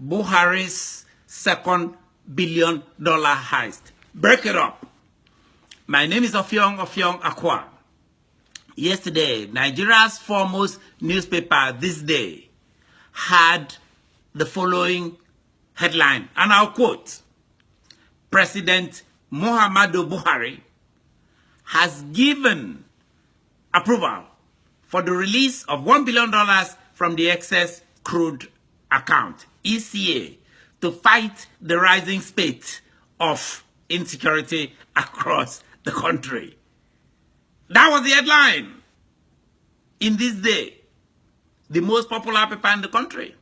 Buhari's second $1 billion heist. Break it up. My name is Ofiong Akwa. Yesterday, Nigeria's foremost newspaper, This Day, had the following headline, and I'll quote: President Muhammadu Buhari has given approval for the release of $1 billion from the excess crude account, ECA, to fight the rising spate of insecurity across the country. That was the headline in This Day, the most popular paper in the country.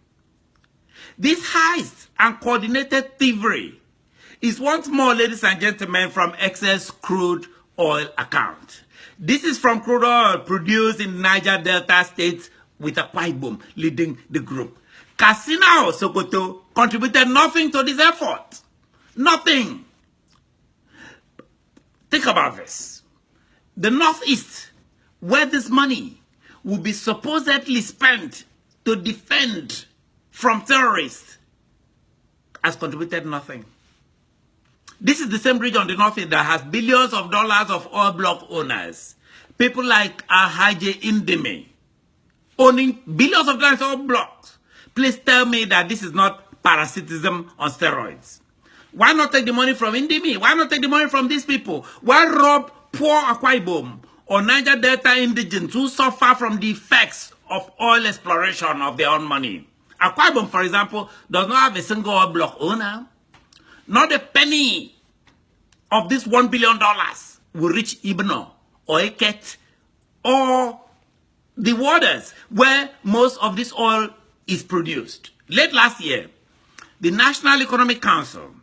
This heist and coordinated thievery is once more, ladies and gentlemen, from excess crude oil account. This is from crude oil produced in Niger Delta states with Akwa Ibom leading the group. Katsina or Sokoto contributed nothing to this effort. Nothing. Think about this. The Northeast, where this money will be supposedly spent to defend from terrorists, has contributed nothing. This is the same region on the Northeast that has billions of dollars of oil block owners. People like Alhaji Indimi owning billions of dollars of oil blocks. Please tell me that this is not parasitism on steroids. Why not take the money from Indimi? Why not take the money from these people? Why rob poor Akwa Ibom or Niger Delta indigents who suffer from the effects of oil exploration of their own money? Akwa Ibom, for example, does not have a single oil block owner. Not a penny of this $1 billion will reach Ibno or Eket or the waters where most of this oil is produced. Late last year, the National Economic Council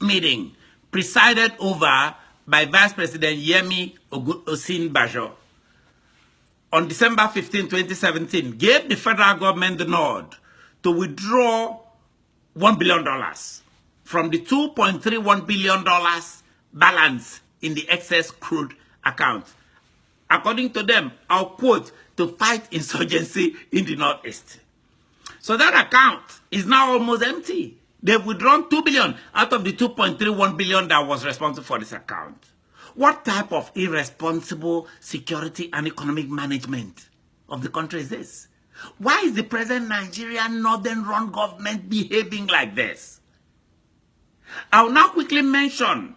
meeting presided over by Vice President Yemi Osinbajo on December 15, 2017, gave the federal government the nod to withdraw $1 billion from the $2.31 billion balance in the excess crude account. According to them, I'll quote, to fight insurgency in the Northeast. So that account is now almost empty. They've withdrawn $2 billion out of the $2.31 billion that was responsible for this account. What type of irresponsible security and economic management of the country is this? Why is the present Nigerian northern-run government behaving like this? I'll now quickly mention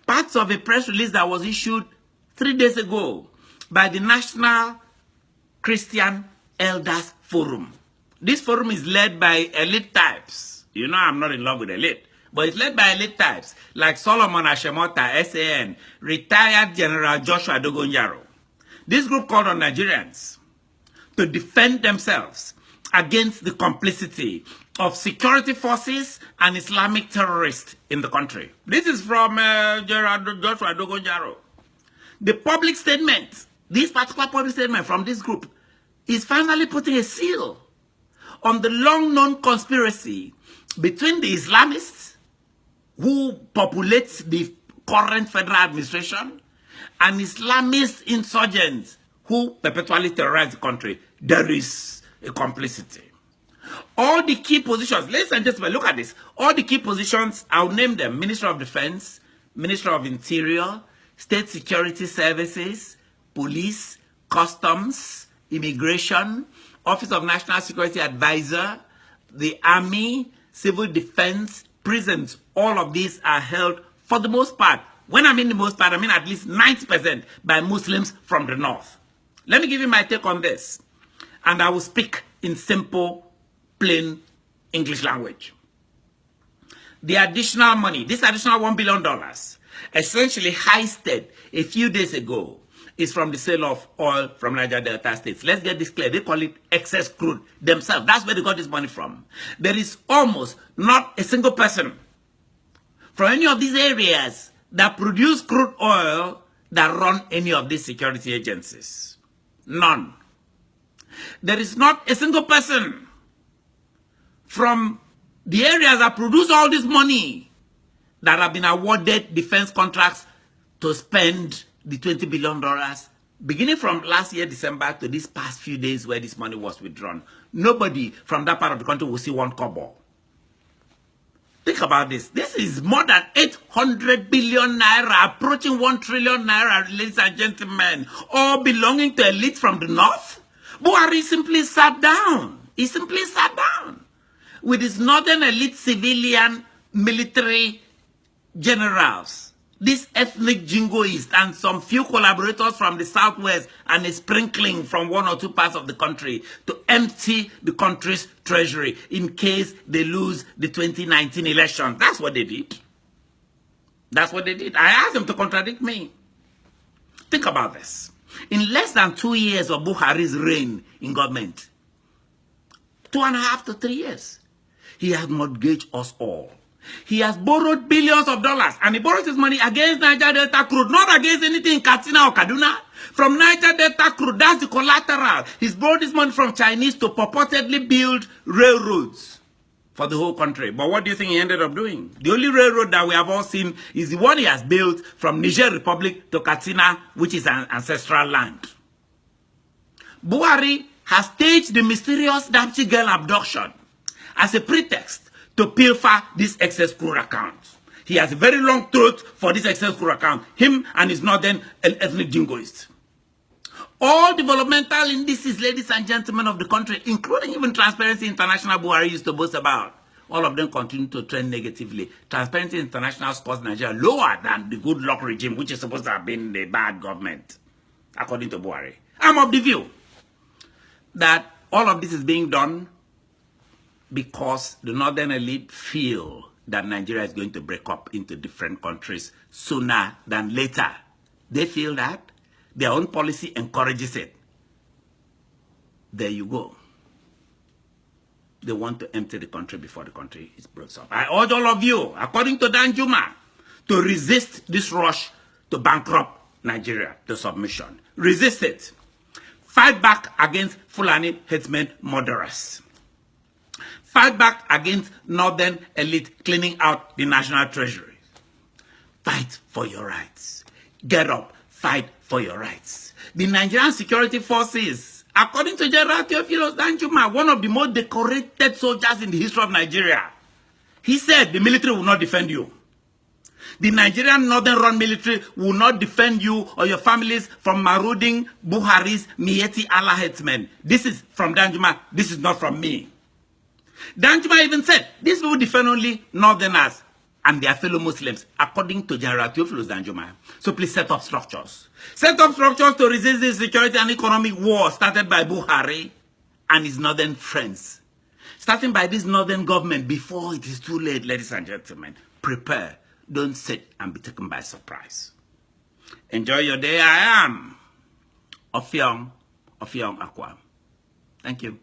parts of a press release that was issued 3 days ago by the National Christian Elders Forum. This forum is led by elite types. You know I'm not in love with elite, but it's led by elite types like Solomon Ashemota, SAN, retired General Joshua Dogonjaro. This group called on Nigerians to defend themselves against the complicity of security forces and Islamic terrorists in the country. This is from General Joshua Dogonjaro. The public statement, this particular public statement from this group, is finally putting a seal on the long-known conspiracy between the Islamists who populate the current federal administration and Islamist insurgents who perpetually terrorize the country. There is a complicity. All the key positions, ladies and gentlemen, look at this. All the key positions, I'll name them: Minister of Defense, Minister of Interior, State Security Services, Police, Customs, Immigration, Office of National Security Advisor, the Army, Civil Defense, prisons. All of these are held, for the most part, when I mean the most part, I mean at least 90% by Muslims from the north. Let me give you my take on this, and I will speak in simple, plain English language. The additional money, this additional $1 billion, essentially heisted a few days ago, is from the sale of oil from Niger Delta states. Let's get this clear. They call it excess crude themselves. That's where they got this money from. There is almost not a single person from any of these areas that produce crude oil that run any of these security agencies. None. There is not a single person from the areas that produce all this money that have been awarded defense contracts to spend the $20 billion beginning from last year, December, to these past few days where this money was withdrawn. Nobody from that part of the country will see one kobo. Think about this. This is more than 800 billion naira, approaching 1 trillion naira, ladies and gentlemen, all belonging to elite from the north. Buhari simply sat down. He simply sat down with his northern elite civilian military generals, these ethnic jingoists, and some few collaborators from the southwest, and a sprinkling from 1 or 2 parts of the country to empty the country's treasury in case they lose the 2019 election. That's what they did. That's what they did. I asked them to contradict me. Think about this. In less than 2 years of Buhari's reign in government, 2.5 to 3 years, he has mortgaged us all. He has borrowed billions of dollars, and he borrows his money against Niger Delta crude, not against anything in Katsina or Kaduna. From Niger Delta crude, that's the collateral. He's borrowed his money from Chinese to purportedly build railroads for the whole country. But what do you think he ended up doing? The only railroad that we have all seen is the one he has built from Niger Republic to Katsina, which is an ancestral land. Buhari has staged the mysterious Dapchi girl abduction as a pretext to pilfer this excess crude account. He has a very long throat for this excess crude account, him and his northern ethnic jingoists. All developmental indices, ladies and gentlemen of the country, including even Transparency International Buhari used to boast about, all of them continue to trend negatively. Transparency International scores Nigeria lower than the good luck regime, which is supposed to have been the bad government, according to Buhari. I'm of the view that all of this is being done because the northern elite feel that Nigeria is going to break up into different countries sooner than later. They feel that. Their own policy encourages it. There you go. They want to empty the country before the country is broken up. I urge all of you, according to Dan Juma, to resist this rush to bankrupt Nigeria to submission. Resist it. Fight back against Fulani headsmen murderers. Fight back against northern elite cleaning out the national treasury. Fight for your rights. Get up. Fight for your rights. The Nigerian security forces, according to General Theophilus Danjuma, one of the most decorated soldiers in the history of Nigeria, he said the military will not defend you. The Nigerian Northern Run military will not defend you or your families from marauding Buhari's Miyetti Allah headsmen. This is from Danjuma. This is not from me. Danjuma even said, these people defend only Northerners and their fellow Muslims, according to General Theophilus Danjuma. So please set up structures. Set up structures to resist the security and economic war started by Buhari and his northern friends. Starting by this northern government before it is too late, ladies and gentlemen. Prepare. Don't sit and be taken by surprise. Enjoy your day. I am Ofyong Aqua. Thank you.